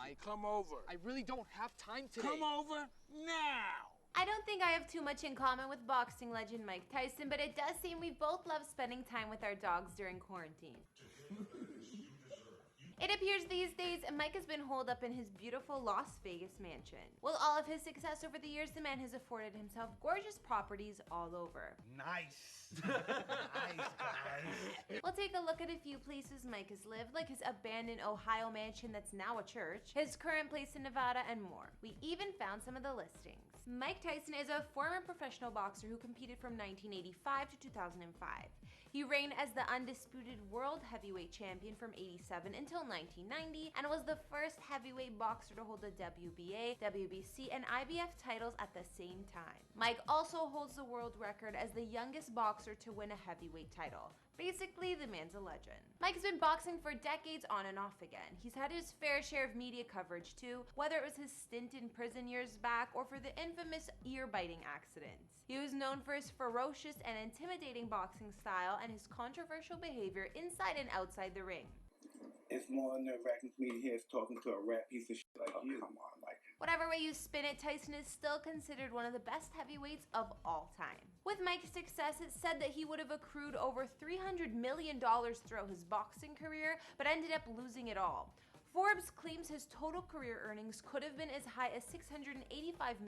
Mike. Come over. I really don't have time today. Come over now. I don't think I have too much in common with boxing legend Mike Tyson, but it does seem we both love spending time with our dogs during quarantine. It appears these days Mike has been holed up in his beautiful Las Vegas mansion. With all of his success over the years, the man has afforded himself gorgeous properties all over. Nice. Nice, guys. We'll take a look at a few places Mike has lived, like his abandoned Ohio mansion that's now a church, his current place in Nevada, and more. We even found some of the listings. Mike Tyson is a former professional boxer who competed from 1985 to 2005. He reigned as the undisputed world heavyweight champion from 87 until 1990 and was the first heavyweight boxer to hold the WBA, WBC, and IBF titles at the same time. Mike also holds the world record as the youngest boxer to win a heavyweight title. Basically, the man's a legend. Mike's been boxing for decades on and off again. He's had his fair share of media coverage too, whether it was his stint in prison years back or for the infamous ear-biting accident. He was known for his ferocious and intimidating boxing style and his controversial behavior inside and outside the ring. It's more nerve-wracking for me to hear talking to a rat piece of shit like you. Come on, Mike. Whatever way you spin it, Tyson is still considered one of the best heavyweights of all time. With Mike's success, it's said that he would have accrued over $300 million throughout his boxing career, but ended up losing it all. Forbes claims his total career earnings could have been as high as $685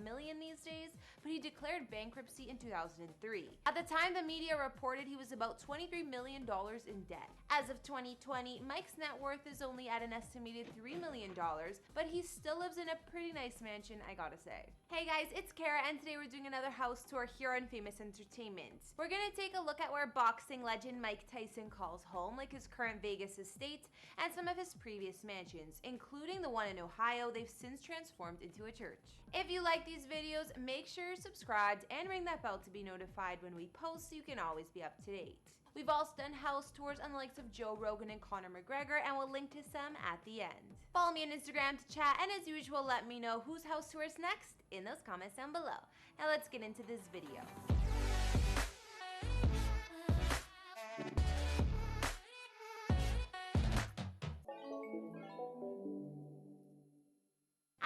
million these days, but he declared bankruptcy in 2003. At the time, the media reported he was about $23 million in debt. As of 2020, Mike's net worth is only at an estimated $3 million, but he still lives in a pretty nice mansion, I gotta say. Hey guys, it's Kara, and today we're doing another house tour here on Famous Entertainment. We're gonna take a look at where boxing legend Mike Tyson calls home, like his current Vegas estate, and some of his previous mansions, including the one in Ohio they've since transformed into a church. If you like these videos, make sure you're subscribed and ring that bell to be notified when we post so you can always be up to date. We've also done house tours on the likes of Joe Rogan and Conor McGregor, and we'll link to some at the end. Follow me on Instagram to chat, and as usual, let me know whose house tour is next in those comments down below. Now let's get into this video.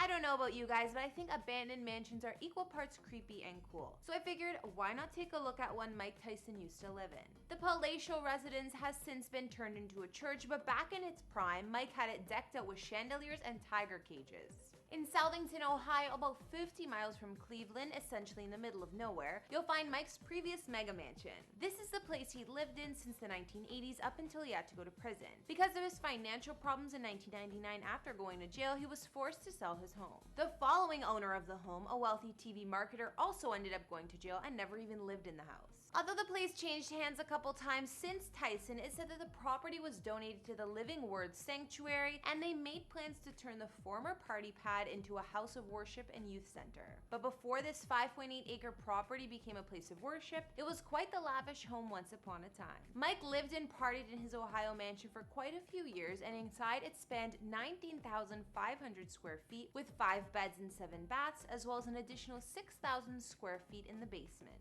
I don't know about you guys, but I think abandoned mansions are equal parts creepy and cool. So I figured, why not take a look at one Mike Tyson used to live in? The palatial residence has since been turned into a church, but back in its prime, Mike had it decked out with chandeliers and tiger cages. In Southington, Ohio, about 50 miles from Cleveland, essentially in the middle of nowhere, you'll find Mike's previous mega mansion. This is the place he lived in since the 1980s up until he had to go to prison. Because of his financial problems in 1999 after going to jail, he was forced to sell his home. The following owner of the home, a wealthy TV marketer, also ended up going to jail and never even lived in the house. Although the place changed hands a couple times since Tyson, it said that the property was donated to the Living Word Sanctuary, and they made plans to turn the former party pad into a house of worship and youth center. But before this 5.8-acre property became a place of worship, it was quite the lavish home once upon a time. Mike lived and partied in his Ohio mansion for quite a few years, and inside it spanned 19,500 square feet with 5 beds and 7 baths, as well as an additional 6,000 square feet in the basement.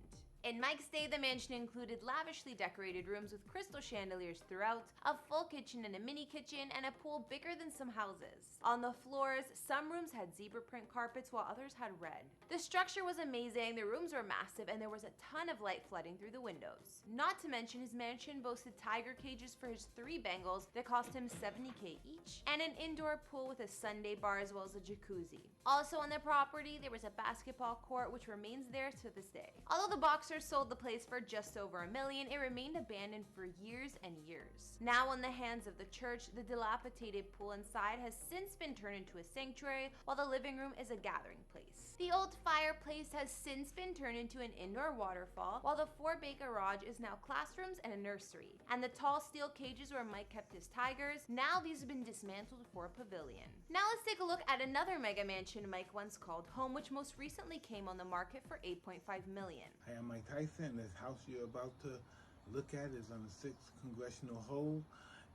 In Mike's day, the mansion included lavishly decorated rooms with crystal chandeliers throughout, a full kitchen and a mini kitchen, and a pool bigger than some houses. On the floors, some rooms had zebra print carpets while others had red. The structure was amazing, the rooms were massive, and there was a ton of light flooding through the windows. Not to mention, his mansion boasted tiger cages for his 3 Bengals that cost him $70K each, and an indoor pool with a Sunday bar as well as a jacuzzi. Also on the property, there was a basketball court which remains there to this day. Although the boxers sold the place for just over $1 million, it remained abandoned for years and years. Now in the hands of the church, the dilapidated pool inside has since been turned into a sanctuary, while the living room is a gathering place. The old fireplace has since been turned into an indoor waterfall, while the 4-bay garage is now classrooms and a nursery. And the tall steel cages where Mike kept his tigers, now these have been dismantled for a pavilion. Now let's take a look at another mega mansion Mike once called home, which most recently came on the market for $8.5 million. Hey, I'm Mike Tyson. This house you're about to look at is on the 6th Congressional Hole,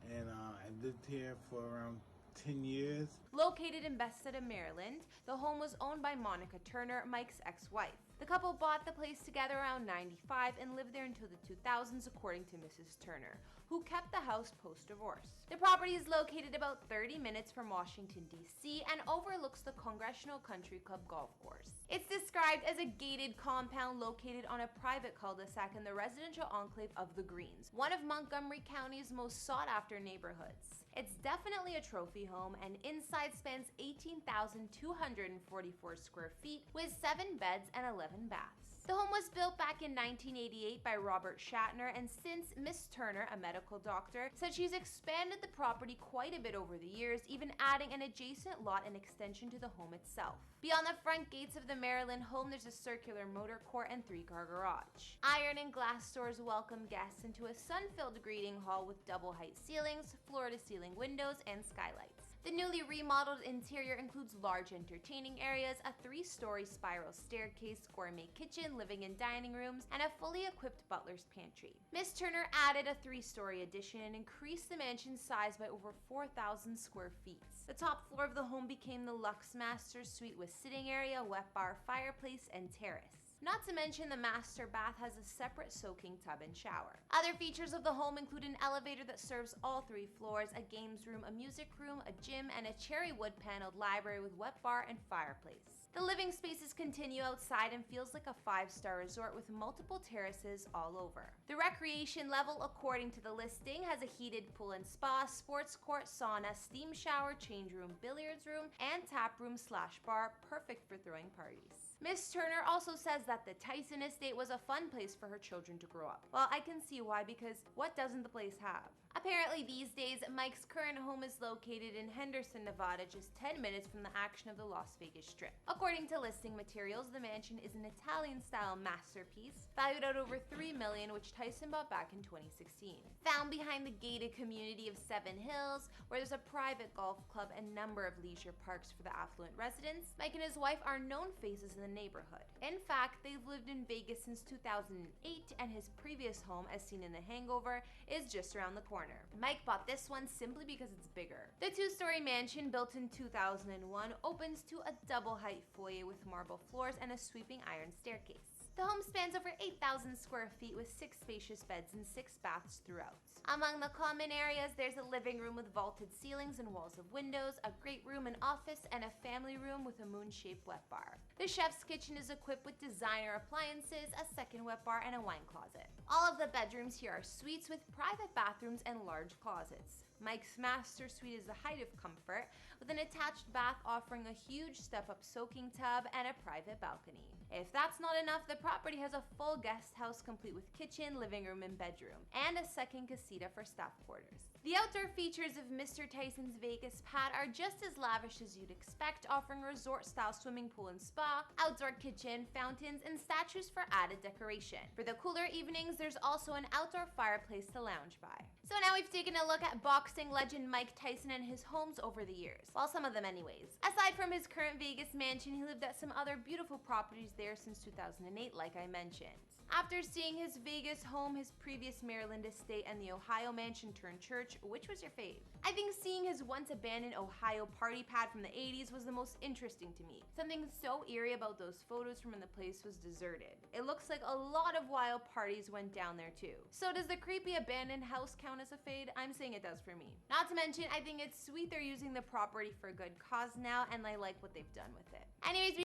and I lived here for around 10 years. Located in Bethesda, Maryland, the home was owned by Monica Turner, Mike's ex-wife. The couple bought the place together around '95 and lived there until the 2000s, according to Mrs. Turner, who kept the house post-divorce. The property is located about 30 minutes from Washington, D.C. and overlooks the Congressional Country Club golf course. It's described as a gated compound located on a private cul-de-sac in the residential enclave of the Greens, one of Montgomery County's most sought-after neighborhoods. It's definitely a trophy home, and inside spans 18,244 square feet with 7 beds and 11 baths. The home was built back in 1988 by Robert Shatner, and since Miss Turner, a medical doctor, said she's expanded the property quite a bit over the years, even adding an adjacent lot and extension to the home itself. Beyond the front gates of the Maryland home, there's a circular motor court and 3-car garage. Iron and glass doors welcome guests into a sun-filled greeting hall with double-height ceilings, floor-to-ceiling windows, and skylights. The newly remodeled interior includes large entertaining areas, a 3-story spiral staircase, gourmet kitchen, living and dining rooms, and a fully equipped butler's pantry. Miss Turner added a 3-story addition and increased the mansion's size by over 4,000 square feet. The top floor of the home became the Luxe Master Suite with sitting area, wet bar, fireplace, and terrace. Not to mention the master bath has a separate soaking tub and shower. Other features of the home include an elevator that serves all 3 floors, a games room, a music room, a gym, and a cherry wood paneled library with wet bar and fireplace. The living spaces continue outside and feels like a 5-star resort with multiple terraces all over. The recreation level, according to the listing, has a heated pool and spa, sports court, sauna, steam shower, change room, billiards room, and tap room/bar, perfect for throwing parties. Miss Turner also says that the Tyson estate was a fun place for her children to grow up. Well, I can see why, because what doesn't the place have? Apparently these days, Mike's current home is located in Henderson, Nevada, just 10 minutes from the action of the Las Vegas Strip. According to listing materials, the mansion is an Italian-style masterpiece, valued at over $3 million, which Tyson bought back in 2016. Found behind the gated community of Seven Hills, where there's a private golf club and number of leisure parks for the affluent residents, Mike and his wife are known faces in the neighborhood. In fact, they've lived in Vegas since 2008, and his previous home, as seen in The Hangover, is just around the corner. Mike bought this one simply because it's bigger. The 2-story mansion, built in 2001, opens to a double-height foyer with marble floors and a sweeping iron staircase. The home spans over 8,000 square feet with 6 spacious beds and 6 baths throughout. Among the common areas, there's a living room with vaulted ceilings and walls of windows, a great room and office, and a family room with a moon-shaped wet bar. The chef's kitchen is equipped with designer appliances, a second wet bar, and a wine closet. All of the bedrooms here are suites with private bathrooms and large closets. Mike's master suite is the height of comfort, with an attached bath offering a huge step-up soaking tub and a private balcony. If that's not enough, the property has a full guest house complete with kitchen, living room, and bedroom, and a second casita for staff quarters. The outdoor features of Mr. Tyson's Vegas pad are just as lavish as you'd expect, offering resort-style swimming pool and spa, outdoor kitchen, fountains, and statues for added decoration. For the cooler evenings, there's also an outdoor fireplace to lounge by. So now we've taken a look at boxing legend Mike Tyson and his homes over the years. Well, some of them anyways. Aside from his current Vegas mansion, he lived at some other beautiful properties there since 2008, like I mentioned. After seeing his Vegas home, his previous Maryland estate, and the Ohio mansion turned church, which was your fave? I think seeing his once abandoned Ohio party pad from the 80s was the most interesting to me. Something so eerie about those photos from when the place was deserted. It looks like a lot of wild parties went down there too. So does the creepy abandoned house count as a fade? I'm saying it does for me. Not to mention, I think it's sweet they're using the property for a good cause now, and I like what they've done with it. Anyways,